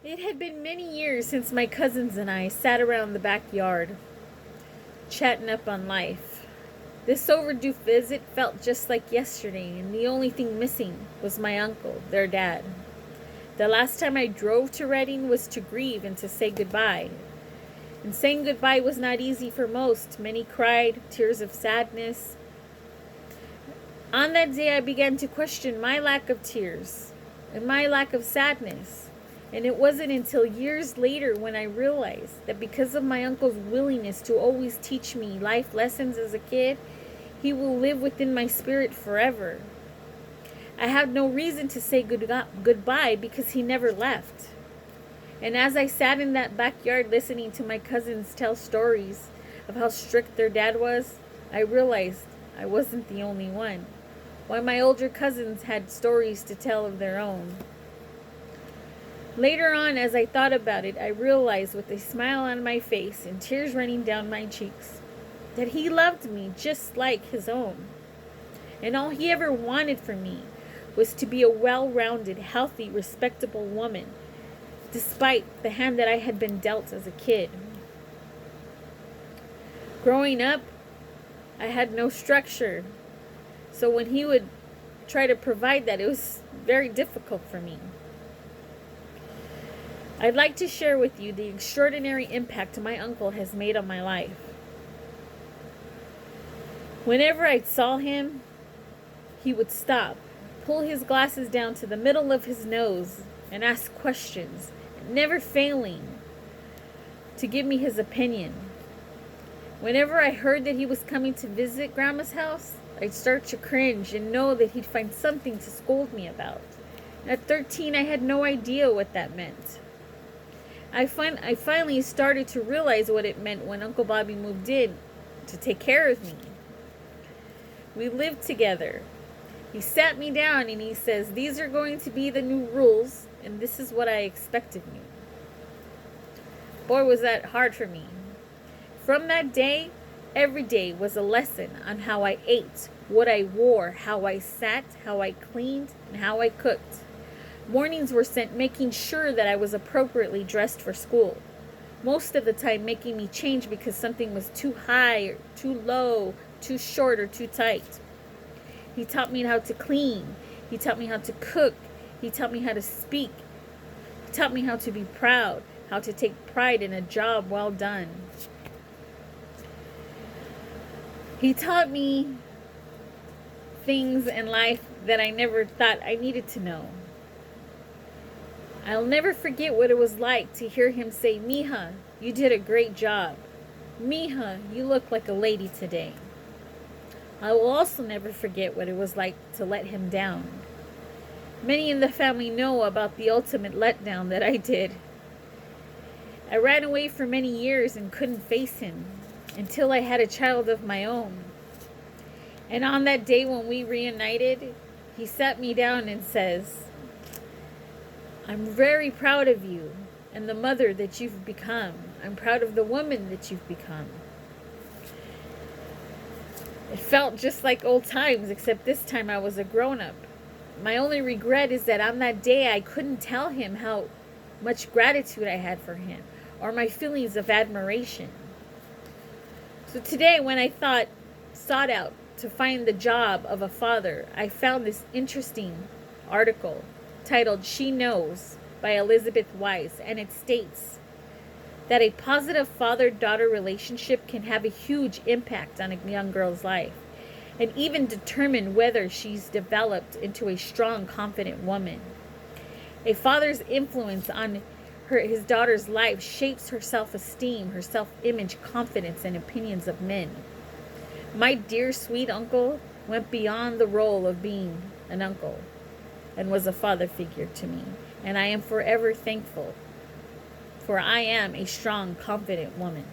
It had been many years since my cousins and I sat around the backyard, chatting up on life. This overdue visit felt just like yesterday, and the only thing missing was my uncle, their dad. The last time I drove to Reading was to grieve and to say goodbye. And saying goodbye was not easy for most. Many cried, tears of sadness. On that day, I began to question my lack of tears and my lack of sadness. And it wasn't until years later when I realized that because of my uncle's willingness to always teach me life lessons as a kid, he will live within my spirit forever. I had no reason to say goodbye because he never left. And as I sat in that backyard listening to my cousins tell stories of how strict their dad was, I realized I wasn't the only one. Why, my older cousins had stories to tell of their own. Later on, as I thought about it, I realized with a smile on my face and tears running down my cheeks that he loved me just like his own. And all he ever wanted from me was to be a well-rounded, healthy, respectable woman, despite the hand that I had been dealt as a kid. Growing up, I had no structure. So when he would try to provide that, it was very difficult for me. I'd like to share with you the extraordinary impact my uncle has made on my life. Whenever I saw him, he would stop, pull his glasses down to the middle of his nose, and ask questions, never failing to give me his opinion. Whenever I heard that he was coming to visit Grandma's house, I'd start to cringe and know that he'd find something to scold me about. At 13, I had no idea what that meant. I finally started to realize what it meant when Uncle Bobby moved in to take care of me. We lived together. He sat me down and he says, "These are going to be the new rules, and this is what I expect of you." Boy, was that hard for me. From that day, every day was a lesson on how I ate, what I wore, how I sat, how I cleaned, and how I cooked. Mornings were spent making sure that I was appropriately dressed for school. Most of the time making me change because something was too high or too low, too short or too tight. He taught me how to clean. He taught me how to cook. He taught me how to speak. He taught me how to be proud, how to take pride in a job well done. He taught me things in life that I never thought I needed to know. I'll never forget what it was like to hear him say, "Mija, you did a great job. Mija, you look like a lady today." I will also never forget what it was like to let him down. Many in the family know about the ultimate letdown that I did. I ran away for many years and couldn't face him until I had a child of my own. And on that day when we reunited, he sat me down and says, "I'm very proud of you and the mother that you've become. I'm proud of the woman that you've become." It felt just like old times, except this time I was a grown-up. My only regret is that on that day I couldn't tell him how much gratitude I had for him or my feelings of admiration. So today when I sought out to find the job of a father, I found this interesting article titled "She Knows" by Elizabeth Weiss, and it states that a positive father-daughter relationship can have a huge impact on a young girl's life and even determine whether she's developed into a strong, confident woman. A father's influence on his daughter's life shapes her self-esteem, her self-image, confidence, and opinions of men. My dear sweet uncle went beyond the role of being an uncle and was a father figure to me, and I am forever thankful, for I am a strong, confident woman.